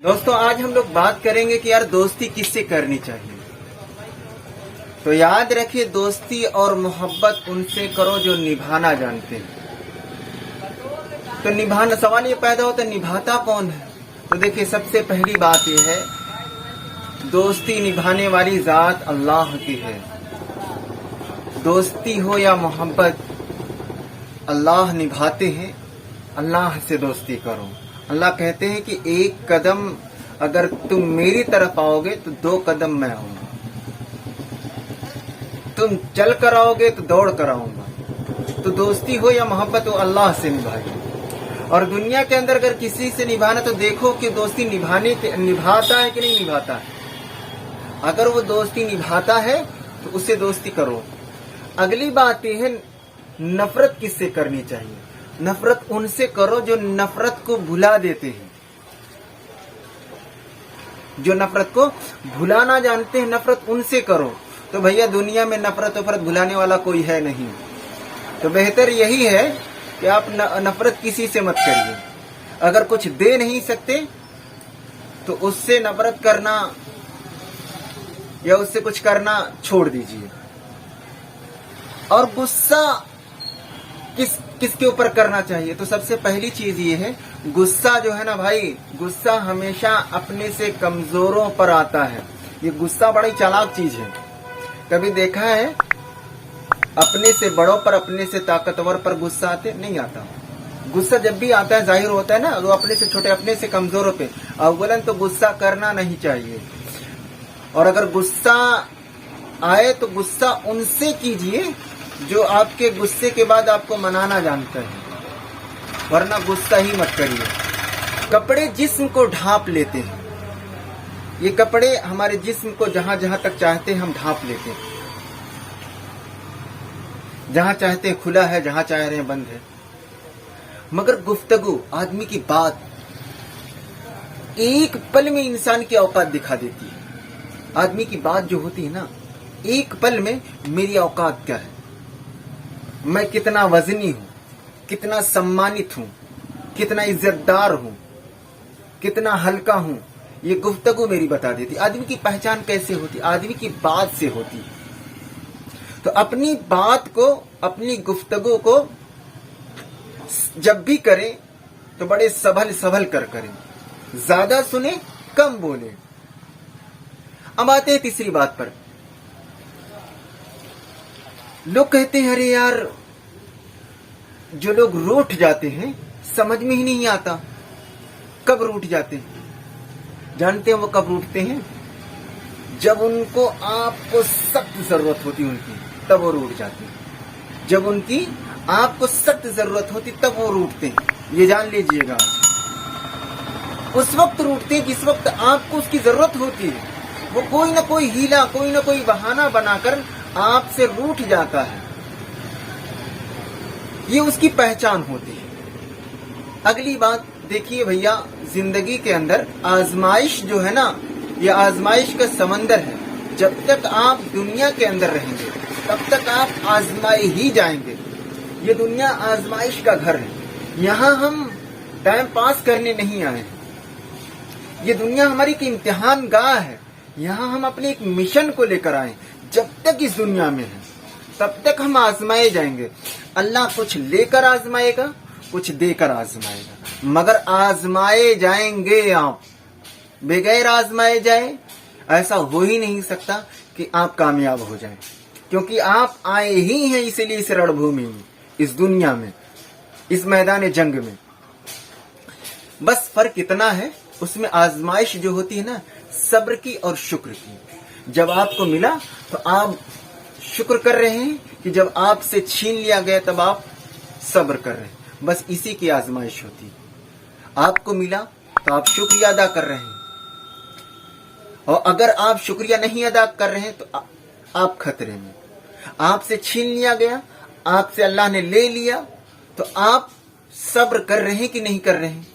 दोस्तों आज हम लोग बात करेंगे कि यार दोस्ती किससे करनी चाहिए। तो याद रखिए, दोस्ती और मोहब्बत उनसे करो जो निभाना जानते हैं। तो निभाना, सवाल ये पैदा होता है निभाता कौन है। तो देखिए, सबसे पहली बात यह है, दोस्ती निभाने वाली जात अल्लाह की है। दोस्ती हो या मोहब्बत, अल्लाह निभाते हैं। अल्लाह से दोस्ती करो। अल्लाह कहते हैं कि एक कदम अगर तुम मेरी तरफ आओगे तो 2 कदम मैं आऊंगा। तुम चल कर आओगे तो दौड़ कर आऊंगा। तो दोस्ती हो या मोहब्बत हो, अल्लाह से निभाइए। और दुनिया के अंदर अगर किसी से निभाना, तो देखो कि दोस्ती निभाता है कि नहीं निभाता है। अगर वो दोस्ती निभाता है तो उससे दोस्ती करो। अगली बात यह है, नफरत किससे करनी चाहिए। नफरत उनसे करो जो नफरत को भुला देते हैं, जो नफरत को भुलाना जानते हैं। नफरत उनसे करो। तो भैया दुनिया में नफरत भुलाने वाला कोई है नहीं। तो बेहतर यही है कि आप नफरत किसी से मत करिए। अगर कुछ दे नहीं सकते तो उससे नफरत करना या उससे कुछ करना छोड़ दीजिए। और गुस्सा किसके ऊपर करना चाहिए। तो सबसे पहली चीज ये है, गुस्सा जो है ना भाई, गुस्सा हमेशा अपने से कमजोरों पर आता है। ये गुस्सा बड़ी चालाक चीज है। कभी देखा है अपने से बड़ों पर, अपने से ताकतवर पर गुस्सा आते नहीं आता। गुस्सा जब भी आता है जाहिर होता है ना, वो अपने से छोटे, अपने से कमजोरों पे। अव्वलन तो गुस्सा करना नहीं चाहिए। और अगर गुस्सा आए तो गुस्सा उनसे कीजिए जो आपके गुस्से के बाद आपको मनाना जानता है, वरना गुस्सा ही मत करिए। कपड़े जिस्म को ढांप लेते हैं। ये कपड़े हमारे जिस्म को जहां जहां तक चाहते हैं हम ढांप लेते हैं। जहां चाहते हैं खुला है, जहां चाह रहे हैं बंद है। मगर गुफ्तगू, आदमी की बात एक पल में इंसान की औकात दिखा देती है। आदमी की बात जो होती है ना, एक पल में मेरी औकात क्या है, मैं कितना वजनी हूं, कितना सम्मानित हूं, कितना इज्जतदार हूं, कितना हल्का हूं, ये गुफ्तगू मेरी बता देती। आदमी की पहचान कैसे होती, आदमी की बात से होती। तो अपनी बात को, अपनी गुफ्तगू को जब भी करें तो बड़े संभल कर करें। ज्यादा सुने, कम बोले। अब आते हैं तीसरी बात पर। लोग कहते हैं अरे यार, जो लोग रूठ जाते हैं समझ में ही नहीं आता कब रूठ जाते हैं। जानते हैं वो कब रूठते हैं? जब उनको आपको सख्त जरूरत होती उनकी, तब वो रूठ जाते हैं। जब उनकी आपको सख्त जरूरत होती तब वो रूठते हैं। ये जान लीजिएगा। उस वक्त रूठते हैं जिस वक्त आपको उसकी जरूरत होती है। वो कोई ना कोई हीला, कोई ना कोई बहाना बनाकर आपसे रूठ जाता है। ये उसकी पहचान होती है। अगली बात देखिए भैया, जिंदगी के अंदर आजमाइश जो है ना, ये आजमाइश का समंदर है। जब तक आप दुनिया के अंदर रहेंगे तब तक आप आजमाए ही जाएंगे। ये दुनिया आजमाइश का घर है। यहाँ हम टाइम पास करने नहीं आए हैं। ये दुनिया हमारी की इम्तिहान गाह है। यहाँ हम अपने एक मिशन को लेकर आए। जब तक इस दुनिया में है तब तक हम आजमाए जाएंगे। अल्लाह कुछ लेकर आजमाएगा, कुछ देकर आजमाएगा, मगर आजमाए जाएंगे आप। बगैर आजमाए जाए ऐसा हो ही नहीं सकता कि आप कामयाब हो जाएं, क्योंकि आप आए ही हैं इसलिए इस रणभूमि में, इस दुनिया में, इस मैदान जंग में। बस फर्क इतना है, उसमें आजमाइश जो होती है ना, सब्र की और शुक्र की। जब आपको मिला तो आप शुक्र कर रहे हैं कि जब आपसे छीन लिया गया तब आप सब्र कर रहे हैं। बस इसी की आजमाइश होती है। आपको मिला तो आप शुक्रिया अदा कर रहे हैं, और अगर आप शुक्रिया नहीं अदा कर रहे हैं तो आप खतरे में। आपसे छीन लिया गया, आपसे अल्लाह ने ले लिया, तो आप सब्र कर रहे हैं कि नहीं कर रहे हैं।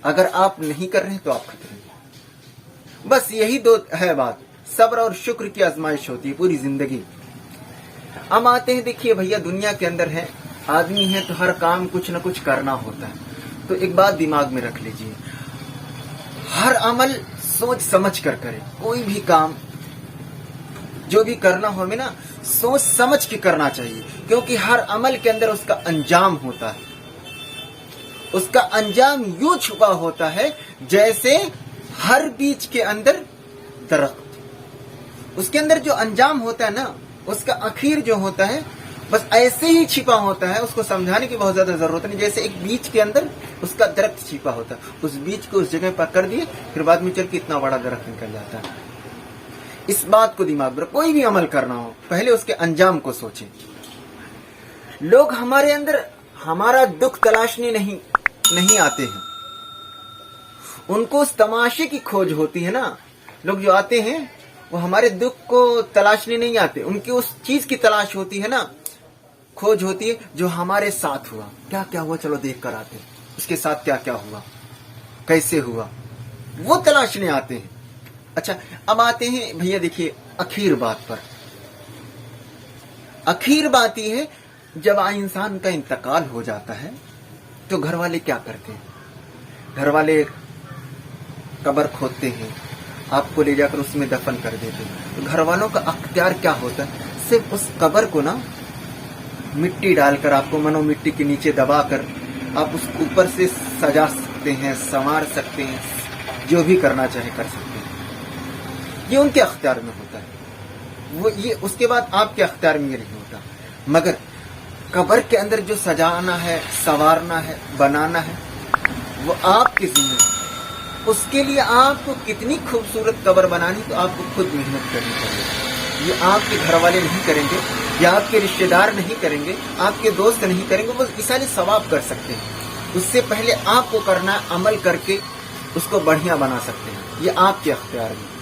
अगर आप नहीं कर रहे हैं तो आप खतरे में। बस यही दो है बात, सब्र और शुक्र की आजमाइश होती है पूरी जिंदगी। अब आते हैं, देखिए भैया, दुनिया के अंदर है, आदमी है तो हर काम कुछ न कुछ करना होता है। तो एक बात दिमाग में रख लीजिए, हर अमल सोच समझ कर करें। कोई भी काम जो भी करना हो हमें ना सोच समझ के करना चाहिए, क्योंकि हर अमल के अंदर उसका अंजाम होता है। उसका अंजाम यूं छुपा होता है जैसे हर बीज के अंदर दरख्त। उसके अंदर जो अंजाम होता है ना, उसका आखिर जो होता है बस ऐसे ही छिपा होता है। उसको समझाने की बहुत ज्यादा जरूरत नहीं। जैसे एक बीज के अंदर उसका दरख्त छिपा होता है, उस बीज को उस जगह पर कर दिए, फिर बाद में चल के इतना बड़ा दरख्त निकल जाता है। इस बात को दिमाग में, कोई भी अमल करना हो पहले उसके अंजाम को सोचें। लोग हमारे अंदर हमारा दुख तलाशने नहीं आते हैं, उनको उस तमाशे की खोज होती है ना। लोग जो आते हैं वो हमारे दुख को तलाशने नहीं आते, उनकी उस चीज की तलाश होती है ना, खोज होती है जो हमारे साथ हुआ। क्या क्या हुआ, चलो देख कर आते, उसके साथ क्या क्या हुआ, कैसे हुआ, वो तलाशने आते हैं। अच्छा, अब आते हैं भैया देखिए आखिर बात पर। आखिर बात यह है जब इंसान का इंतकाल हो जाता है तो घर वाले क्या करते हैं? घर वाले कब्र खोदते हैं, आपको ले जाकर उसमें दफन कर देते हैं। तो घर वालों का अख्तियार क्या होता है? सिर्फ उस कब्र को ना मिट्टी डालकर, आपको मनो मिट्टी के नीचे दबाकर आप उस ऊपर से सजा सकते हैं, संवार सकते हैं, जो भी करना चाहे कर सकते हैं। ये उनके अख्तियार में होता है। वो ये उसके बाद आपके अख्तियार में ये नहीं होता। मगर कब्र के अंदर जो सजाना है, संवारना है, बनाना है, वो आपकी जिम्मेदारी। उसके लिए आपको कितनी खूबसूरत कब्र बनानी, तो आपको खुद मेहनत करनी पड़ेगी। ये आपके घर वाले नहीं करेंगे, या आपके रिश्तेदार नहीं करेंगे, आपके दोस्त नहीं करेंगे, वो इसाले सवाब कर सकते हैं। उससे पहले आपको करना है, अमल करके उसको बढ़िया बना सकते हैं। ये आपके अख्तियार में।